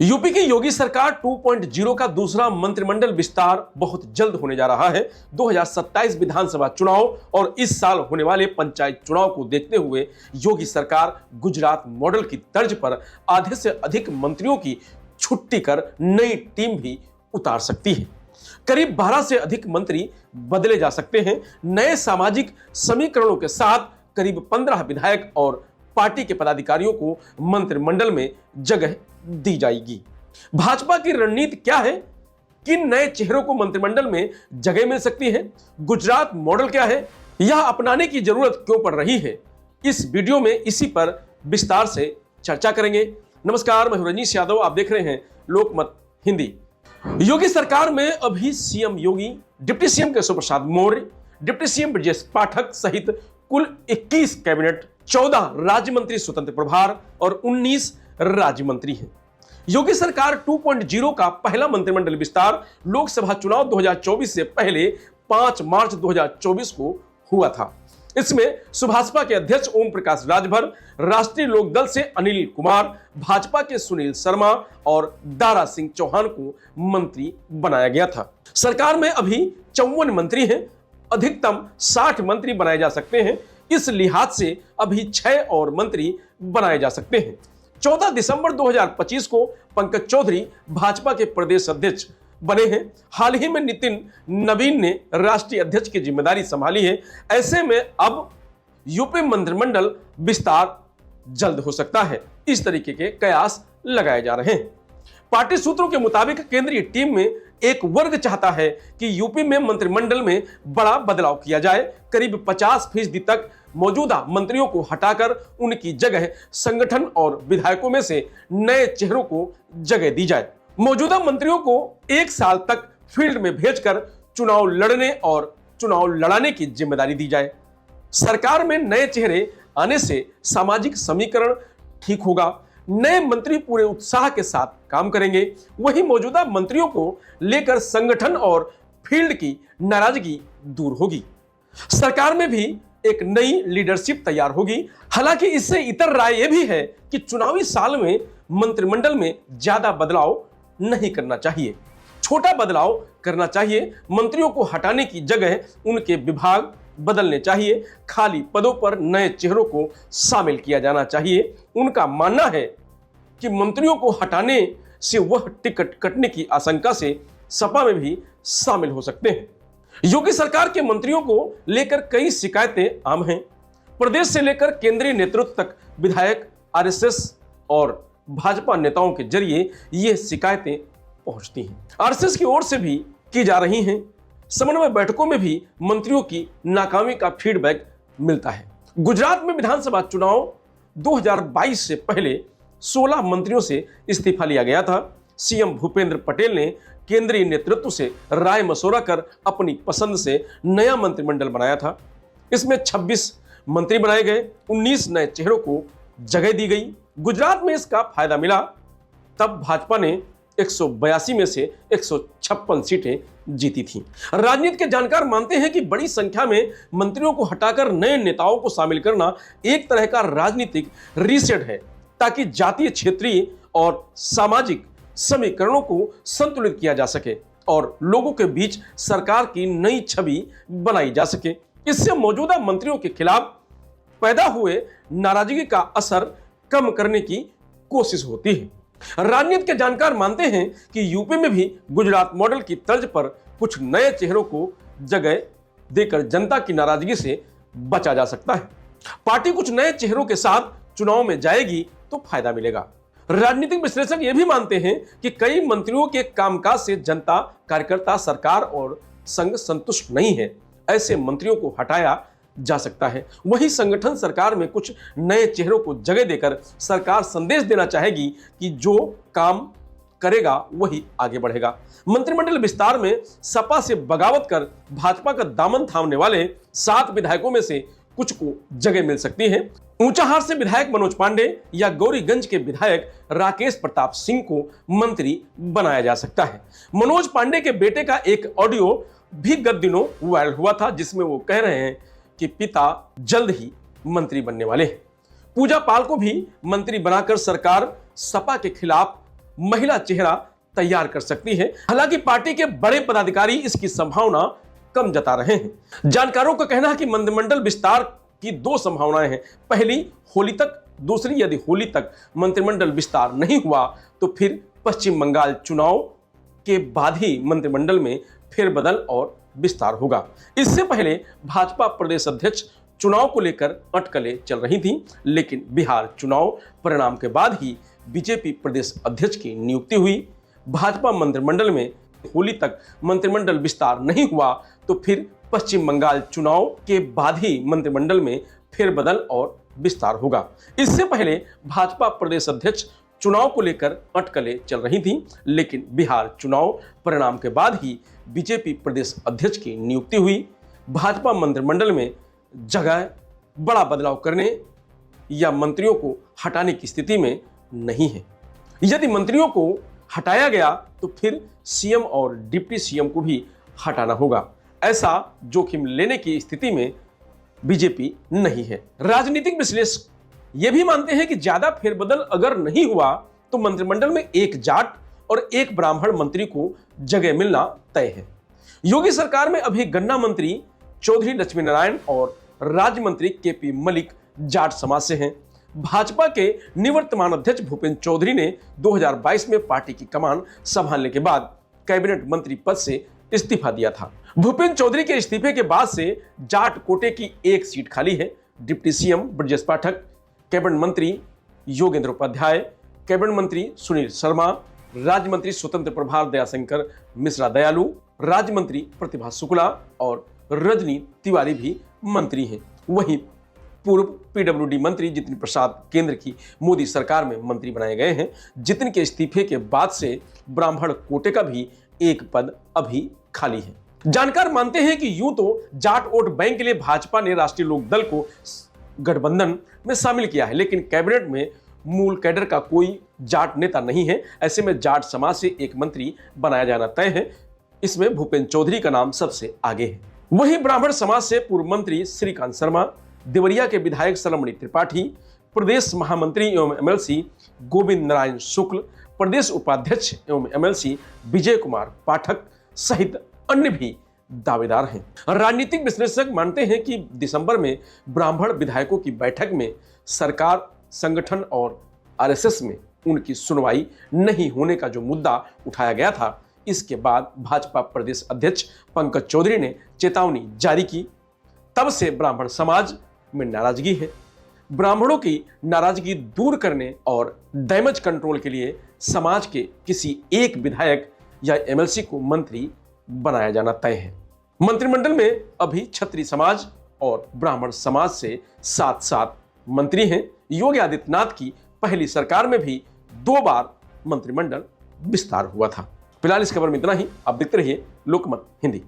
UP की योगी सरकार 2.0 का दूसरा मंत्रिमंडल विस्तार बहुत जल्द होने जा रहा है। 2027 विधानसभा चुनाव और इस साल होने वाले पंचायत चुनाव को देखते हुए योगी सरकार गुजरात मॉडल की तर्ज पर आधे से अधिक मंत्रियों की छुट्टी कर नई टीम भी उतार सकती है। करीब 12 से अधिक मंत्री बदले जा सकते हैं। नए सामाजिक समीकरणों के साथ करीब 15 विधायक और पार्टी के पदाधिकारियों को मंत्रिमंडल में जगह दी जाएगी। भाजपा की रणनीति क्या है? किन नए चेहरों को मंत्रिमंडल में जगह मिल सकती है? गुजरात मॉडल क्या है? यह अपनाने की जरूरत क्यों पड़ रही है? इस वीडियो में इसी पर विस्तार से चर्चा करेंगे। नमस्कार, मैं रजनीश यादव, आप देख रहे हैं लोकमत हिंदी। योगी सरकार में अभी सीएम योगी, deputy CM Keshav Prasad Maurya, deputy CM Brajesh Pathak सहित कुल 21 कैबिनेट, 14 राज्य मंत्री स्वतंत्र प्रभार और 19 राज्य मंत्री हैं। योगी सरकार 2.0 का पहला मंत्रिमंडल विस्तार लोकसभा चुनाव 2024 से पहले 5 मार्च 2024 को हुआ था। इसमें सुभाषपा के अध्यक्ष ओम प्रकाश राजभर, राष्ट्रीय लोकदल से अनिल कुमार, भाजपा के सुनील शर्मा और दारा सिंह चौहान को मंत्री बनाया गया था। सरकार में अभी 54 मंत्री हैं। अधिकतम 60 मंत्री बनाए जा सकते हैं। इस लिहाज से अभी 6 और मंत्री बनाए जा सकते हैं। 14 दिसंबर 2025 को पंकज चौधरी भाजपा के प्रदेश अध्यक्ष बने हैं। हाल ही में नितिन नवीन ने राष्ट्रीय अध्यक्ष की जिम्मेदारी संभाली है। ऐसे में अब यूपी मंत्रिमंडल विस्तार जल्द हो सकता है। इस तरीके के कयास लगाए जा रहे हैं। पार्टी सूत्रों के मुताबिक केंद्रीय टीम में एक वर्ग चाहता है कि यूपी में मंत्रिमंडल में बड़ा बदलाव किया जाए। करीब 50% तक मौजूदा मंत्रियों को हटाकर उनकी जगह संगठन और विधायकों में से नए चेहरों को जगह दी जाए। मौजूदा मंत्रियों को 1 साल तक फील्ड में भेजकर चुनाव लड़ने और चुनाव लड़ाने की जिम्मेदारी दी जाए। सरकार में नए चेहरे आने से सामाजिक समीकरण ठीक होगा। नए मंत्री पूरे उत्साह के साथ काम करेंगे। वहीं मौजूदा मंत्रियों को लेकर संगठन और फील्ड की नाराजगी दूर होगी। सरकार में भी एक नई लीडरशिप तैयार होगी। हालांकि इससे इतर राय यह भी है कि चुनावी साल में मंत्रिमंडल में ज्यादा बदलाव नहीं करना चाहिए, छोटा बदलाव करना चाहिए। मंत्रियों को हटाने की जगह उनके विभाग बदलने चाहिए। खाली पदों पर नए चेहरों को शामिल किया जाना चाहिए। उनका मानना है कि मंत्रियों को हटाने से वह टिकट कटने की आशंका से सपा में भी शामिल हो सकते हैं। योगी सरकार के मंत्रियों को लेकर कई शिकायतें आम हैं। प्रदेश से लेकर केंद्रीय नेतृत्व तक विधायक, आरएसएस और भाजपा नेताओं के जरिए ये शिकायतें पहुंचती हैं। आरएसएस की ओर से भी की जा रही हैं। समन्वय बैठकों में भी मंत्रियों की नाकामी का फीडबैक मिलता है। गुजरात में विधानसभा चुनाव 2022 से पहले 16 मंत्रियों से इस्तीफा लिया गया था। सीएम भूपेंद्र पटेल ने केंद्रीय नेतृत्व से राय मशवरा कर अपनी पसंद से नया मंत्रिमंडल बनाया था। इसमें 26 मंत्री बनाए गए, 19 नए चेहरों को जगह दी गई। गुजरात में इसका फायदा मिला। तब भाजपा ने 182 में से 156 सीटें जीती थीं। राजनीति के जानकार मानते हैं कि बड़ी संख्या में मंत्रियों को हटाकर नए नेताओं को शामिल करना एक तरह का राजनीतिक रीसेट है, ताकि जातीय, क्षेत्रीय और सामाजिक समीकरणों को संतुलित किया जा सके और लोगों के बीच सरकार की नई छवि बनाई जा सके। इससे मौजूदा मंत्रियों के खिलाफ पैदा हुए नाराजगी का असर कम करने की कोशिश होती है। राजनीति के जानकार मानते हैं कि यूपी में भी गुजरात मॉडल की तर्ज पर कुछ नए चेहरों को जगह देकर जनता की नाराजगी से बचा जा सकता है। पार्टी कुछ नए चेहरों के साथ चुनाव में जाएगी तो फायदा मिलेगा। राजनीतिक विश्लेषक यह भी मानते हैं कि कई मंत्रियों के कामकाज से जनता, कार्यकर्ता, सरकार और संघ संतुष्ट नहीं है। ऐसे मंत्रियों को हटाया जा सकता है। वही संगठन सरकार में कुछ नए चेहरों को जगह देकर सरकार संदेश देना चाहेगी कि जो काम करेगा वही आगे बढ़ेगा। मंत्रिमंडल विस्तार में सपा से बगावत कर भाजपा का दामन थामने वाले 7 विधायकों में से कुछ को जगह मिल सकती है। ऊंचाहार से विधायक मनोज पांडे या गौरीगंज के विधायक राकेश प्रताप सिंह को मंत्री बनाया जा सकता है। मनोज पांडे के बेटे का एक ऑडियो भी गत दिनों वायरल हुआ था, जिसमें वो कह रहे हैं कि पिता जल्द ही मंत्री बनने वाले हैं। पूजा पाल को भी मंत्री बनाकर सरकार सपा के खिलाफ महिला चेहरा तैयार कर सकती है। हालांकि पार्टी के बड़े पदाधिकारी इसकी संभावना कम जता रहे हैं। जानकारों का कहना है कि मंत्रिमंडल विस्तार की दो संभावनाएं हैं। पहली, होली तक। दूसरी, यदि होली तक मंत्रिमंडल विस्तार नहीं हुआ तो फिर पश्चिम बंगाल चुनाव के बाद ही मंत्रिमंडल में फेरबदल और विस्तार होगा। इससे पहले भाजपा प्रदेश अध्यक्ष चुनाव को लेकर अटकलें चल रही थी, लेकिन बिहार चुनाव परिणाम के बाद ही बीजेपी प्रदेश अध्यक्ष की नियुक्ति हुई। भाजपा मंत्रिमंडल में होली तक मंत्रिमंडल विस्तार नहीं हुआ तो फिर पश्चिम बंगाल चुनाव के बाद ही मंत्रिमंडल में फेरबदल और विस्तार होगा। इससे पहले भाजपा प्रदेश अध्यक्ष चुनाव को लेकर अटकलें चल रही थी, लेकिन बिहार चुनाव परिणाम के बाद ही बीजेपी प्रदेश अध्यक्ष की नियुक्ति हुई। भाजपा मंत्रिमंडल में जगह बड़ा बदलाव करने या मंत्रियों को हटाने की स्थिति में नहीं है। यदि मंत्रियों को हटाया गया तो फिर सीएम और डिप्टी सीएम को भी हटाना होगा। ऐसा जोखिम लेने की स्थिति में बीजेपी नहीं है। राजनीतिक विश्लेषक यह भी मानते हैं कि ज्यादा फेरबदल अगर नहीं हुआ तो मंत्रिमंडल में एक जाट और एक ब्राह्मण मंत्री को जगह मिलना तय है। योगी सरकार में अभी गन्ना मंत्री चौधरी लक्ष्मी नारायण और राज्य मंत्री केपी मलिक जाट समाज से हैं। भाजपा के निवर्तमान अध्यक्ष भूपेंद्र चौधरी ने 2022 में पार्टी की कमान संभालने के बाद कैबिनेट मंत्री पद से इस्तीफा दिया था। भूपेंद्र चौधरी के इस्तीफे के बाद से जाट कोटे की एक सीट खाली है। Deputy CM Brajesh Pathak, cabinet मंत्री योगेंद्र उपाध्याय, कैबिनेट मंत्री सुनील शर्मा, राज्य मंत्री स्वतंत्र प्रभार दयाशंकर मिश्रा दयालु, राज्य मंत्री प्रतिभा शुक्ला और रजनी तिवारी भी मंत्री हैं। वहीं पूर्व पीडब्ल्यूडी मंत्री जितिन प्रसाद केंद्र की मोदी सरकार में मंत्री बनाए गए हैं। जितिन के इस्तीफे के बाद से ब्राह्मण कोटे का भी एक पद अभी खाली है। जानकार मानते हैं कि यूं तो जाट वोट बैंक के लिए भाजपा ने राष्ट्रीय लोक दल को गठबंधन में शामिल किया है, लेकिन कैबिनेट में मूल कैडर का कोई जाट नेता नहीं है। ऐसे में जाट समाज से एक मंत्री बनाया जाना तय है। इसमें भूपेंद्र चौधरी का नाम सबसे आगे है। वहीं ब्राह्मण समाज से पूर्व मंत्री श्रीकांत शर्मा, देवरिया के विधायक सलमणि त्रिपाठी, प्रदेश महामंत्री एवं एमएलसी गोविंद नारायण शुक्ल, प्रदेश उपाध्यक्ष एवं एमएलसी विजय कुमार पाठक सहित अन्य भी दावेदार हैं। राजनीतिक विश्लेषक मानते हैं कि दिसंबर में ब्राह्मण विधायकों की बैठक में सरकार, संगठन और आरएसएस में उनकी सुनवाई नहीं होने का जो मुद्दा उठाया गया था, इसके बाद भाजपा प्रदेश अध्यक्ष पंकज चौधरी ने चेतावनी जारी की। तब से ब्राह्मण समाज में नाराजगी है। ब्राह्मणों की नाराजगी दूर करने और डैमेज कंट्रोल के लिए समाज के किसी एक विधायक या एमएलसी को मंत्री बनाया जाना तय है। मंत्रिमंडल में अभी क्षत्रिय समाज और ब्राह्मण समाज से 7-7 मंत्री हैं। योगी आदित्यनाथ की पहली सरकार में भी 2 बार मंत्रिमंडल विस्तार हुआ था। फिलहाल इस खबर में इतना ही। आप देखते रहिए लोकमत हिंदी।